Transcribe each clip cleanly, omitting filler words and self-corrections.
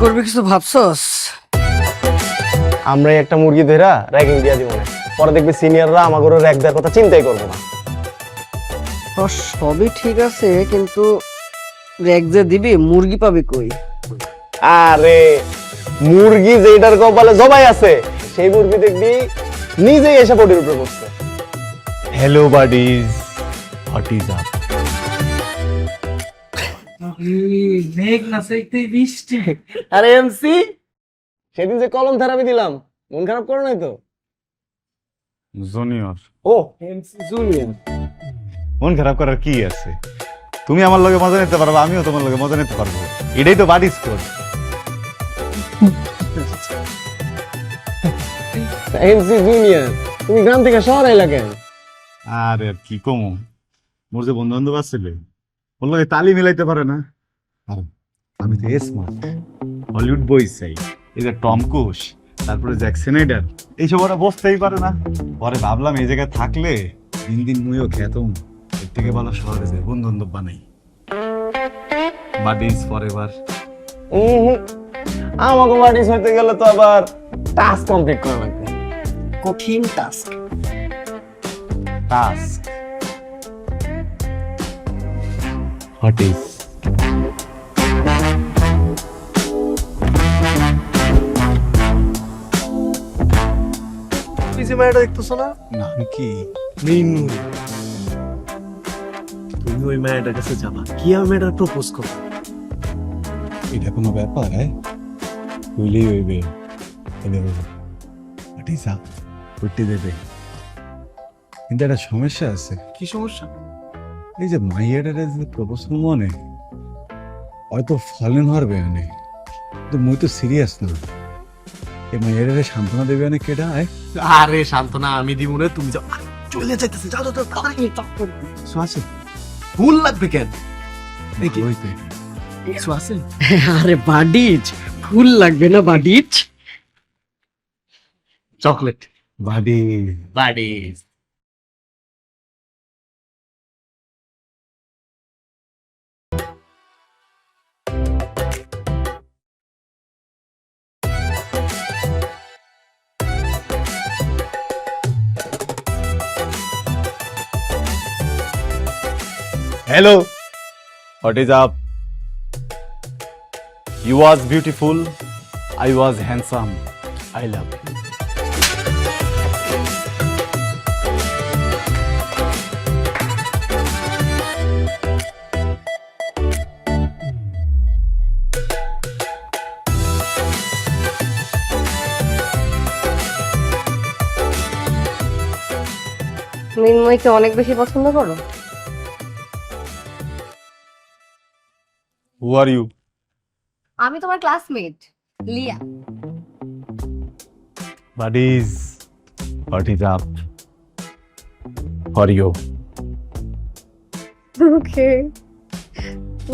করবি কিছু ভাবছস? আমরা একটা মুরগি ধরা র্যাগিং দিয়া দিব না, পরে দেখবি সিনিয়ররা আমাদের র্যাগ দেওয়ার কথা চিন্তাই করবো না। তোর সবই ঠিক আছে, কিন্তু র্যাক যে দিবি মুরগি পাবি কই? আরে মুরগি যেটার কপালে জবাই আছে সেই মুরগি দেখবি নিজেই এসে বডির উপরে বসছে। Hello buddies, what is up? আরে এমসি, সেদিন যে কলম থেরাপি দিলাম মন খারাপ করো নাই তো? জুনিয়র, ও এমসি জুনিয়র। মন খারাপ করার কি আছে? তুমি আমার লগে মজা নিতে পারবে, আমিও তোমার লগে মজা নিতে পারবো। এটাই তো বাডি স্কোর। এমসি জুনিয়র, তুমি গ্রাম থেকে শহর আইলা কেন? আর কি কমু, মোর যে বন্ধু বান্ধব আসছিল ওর লগে তালি মিলাইতে পারে না। আর আমি তো স্মার্ট, হলিউড বই চাই, এই যে টম ক্রুজ, তারপরে জ্যাকসন এইডার, এইসব ওরা বসতেই পারে না। পরে ভাবলাম এই জায়গায় থাকলে দিন দিন মুইও খেতাম, এর থেকে ভালো শহরে যে বন্ধু বান্ধব বানাই। Buddies for ever. আমাকে বাড়ি হইতে গেলে তো আবার টাস্ক কমপ্লিট করা লাগবে। কঠিন task. Task what is? PC মাইটা দেখতেছো না? নাম কি? মিনু। তুমি ওই মায়ের কাছে যাবা, কি আমি মেয়েটার প্রপোজ করবো? এটা কোনো ব্যাপার? হইলেই হইবে, করতে দেবে। কিন্তু একটা সমস্যা আছে। কি সমস্যা? এই যে মাইয়াটারে যে প্রপোজাল মনে হয়তো ফলেন হারবে অনেক, কিন্তু মুই তো সিরিয়াস না। এই মাইয়াটারে সান্ত্বনা দেবে অনেক কেডা? আরে সান্ত্বনা আমি দিব না, তুমি যাও। চলে যাইতেছে, যাও যাও তাড়াতাড়ি চক্কর। কিছু আছে? ভুল লাগবে কেন? হইতে কিছু আছে? আরে বাডিজ, ফুল লাগবে না বাডিজ? চকলেট বাড়ি buddies. Hello, what is up? You was beautiful, I was handsome, I love you. মিনময়কে অনেক বেশি পছন্দ করো? Who are you? আমি তোমার ক্লাসমেট লিয়া। Buddies, what is up? For you. Okay,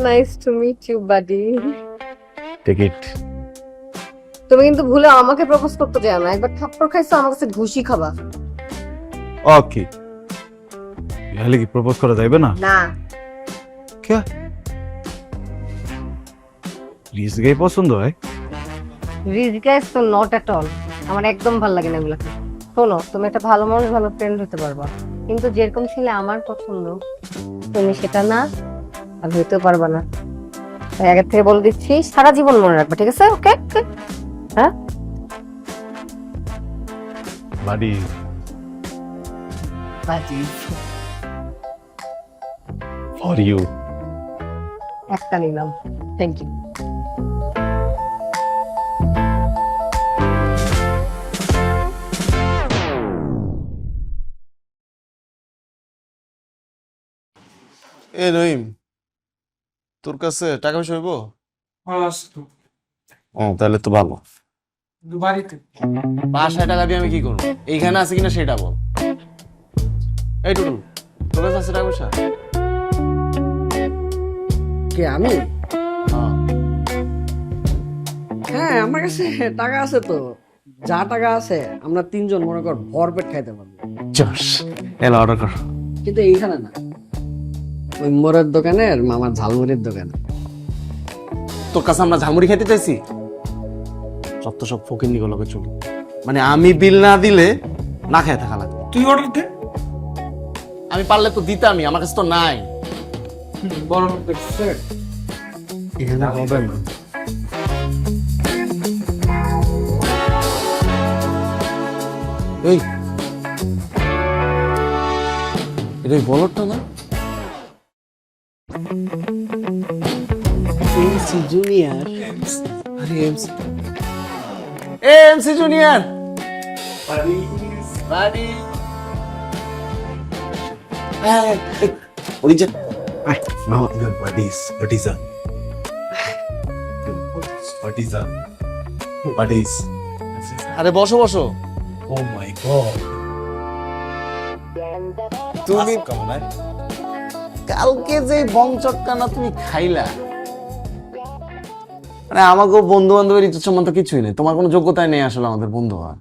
nice to meet you buddy. Take it. তুমি কিন্তু ভুলে আমাকে প্রপোজ করতে যাও না, একবার থাপ্পড় খাইছো আমার কাছে ঘুষি খাবা। Okay. তাহলে কি প্রপোজ করা যাবে না? না, কে? প্লিজ গাই পছন্দ হয়? রিজগাইস তো নট এট অল, আমার একদম ভালো লাগে না এগুলো। শোনো, তুমি একটা ভালো মানুষ, ভালো ফ্রেন্ড হতে পারবা, কিন্তু যেরকম ছেলে আমার পছন্দ তুমি সেটা না আর হইতেও পারবা না। তাই আগের থেকে বলে দিচ্ছি, সারা জীবন মনে রাখবা, ঠিক আছে? ওকে? হ্যাঁ বাড়ি বাজিজ, ফর ইউ। একটা নিলাম, থ্যাংক ইউ। এ নইম, তোর কাছে টাকা পয়সা হইব? ও তাহলে তো ভালো। বাসায় টাকা দিয়ে আমি কি করবো? এইখানে আছে কিনা সেটা বল। এই টুটু, তোর কাছে আছে টাকা পয়সা? কে আমি? হ্যাঁ। হ্যাঁ, আমার কাছে টাকা আছে তো। যা টাকা আছে আমরা তিনজন মনে কর ভরপেট খাইতে পারবো। চস, এলা অর্ডার কর। কিন্তু এইখানে না, ওই মোড়ের দোকানে আর মামার ঝালমুড়ির দোকানে। তোর কাছে আমরা ঝালমুড়ি খেতে চাইছি? যত সব ফকির নিগলকে চলি, মানে আমি বিল না দিলে না খেয়ে থাকা লাগবে। তুই অর্ডার দে। আমি পারলে তো দিতামই, আমার কাছে তো নাই। বড় লোক দেখছে। এখানে হবে না। এই এটা ওই বলদটা না? MC junior. আরে এমসি, এমসি জুনিয়র বাড়ি। ওদিকে যা। আরে বসো বসো। তুমি কালকে যে বংচক্কানা তুমি খাইলা, মানে আমাকে বন্ধু বান্ধবের ইজ্জত সম্মান তো কিছুই নেই, তোমার কোনো যোগ্যতাই নেই আসলে আমাদের বন্ধু হওয়ার।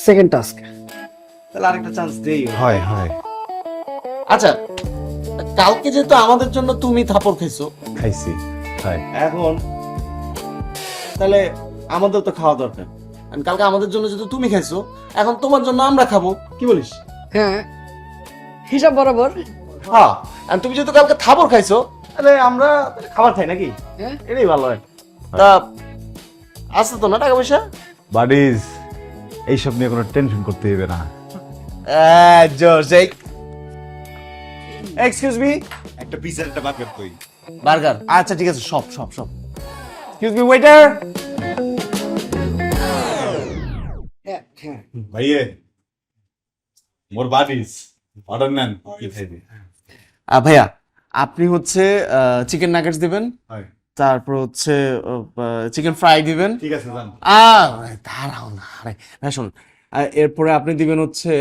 Second task. তাহলে আরেকটা চান্স দেই। হয় হয় আচ্ছা, কালকে যেহেতু আমাদের জন্য তুমি থাপড় খাইছো, খাইছি। হয় এখন তাহলে আমাদের তো খাওয়া দরকার। আমি কালকে আমাদের জন্য যেহেতু তুমি খাইছো, এখন তোমার জন্য আমরা খাবো, কি বলিস? হ্যাঁ, হিসাব বরাবর। হ্যাঁ, আর তুমি যেহেতু কালকে থাপড় খাইছো, তাহলে আমরা খাবার খাই নাকি? হ্যাঁ। এটাই ভালো হয়। তা আছে তো না টাকা পয়সা? বাডিজ, এইসব নিয়ে কোনো টেনশন করতে হবে না। এক্সকিউজ মি, একটা পিজা একটা বার্গার কই। বার্গার। আচ্ছা ঠিক আছে, সব সব সব। Excuse me waiter. ভাইয়ে, মোর বাডিজ অর্ডার নেন, কি খাইবে? ভাইয়া আপনি হচ্ছে চিকেন নাগেটস দিবেন, হয় তারপর হচ্ছে চিকেন ফ্রাই দিবেন। ঠিক আছে যান। দাঁড়াও না, আরে ভাই শুনুন, এরপরে আপনি দিবেন হচ্ছে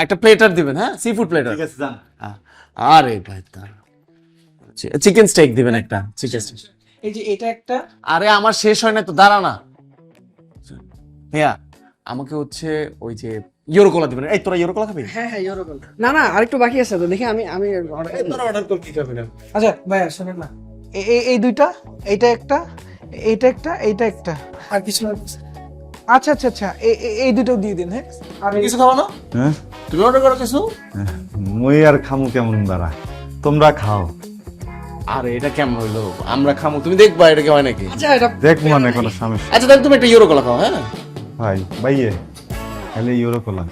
একটা প্লেটার দিবেন, হ্যাঁ, সি ফুড প্লেটার। ঠিক আছে যান। আরে ভাই চিকেন স্টেক দিবেন একটা, চিকেন স্টেক। এই যে এটা একটা। আরে আমার শেষ হয় না তো, দাঁড়া না ভাইয়া, আমাকে হচ্ছে ওই যে ইউরোকোলা দিবেন। এই তোরা ইউরোকোলা খাবি? হ্যাঁ হ্যাঁ, ইউরোপল। না না, আরেকটু বাকি আছে তো, দেখি আমি অর্ডার কর, কি খাবি না? আচ্ছা ভাইয়া শোনেন না, এই দুইটা, এইটা একটা, এইটা একটা, এইটা একটা, আর কিছু না। আচ্ছা আচ্ছা আচ্ছা, এই দুটো দিয়ে দিন। হ্যাঁ, আর কিছু খাবো না? হ্যাঁ, তুমি অর্ডার করো কিছু? মই আর খামু কেমন দাঁড়া, তোমরা খাও। আরে এটা কেমন হইলো? আমরা খামু, তুমি দেখবা এটা কি হয় নাকি? আচ্ছা, এটা দেখ মানে কোনো সমস্যা। আচ্ছা তাহলে তুমি একটা ইউরোকোলা খাও, হ্যাঁ? ভাই ভাইয়ে, খালি ইউরো কোলা।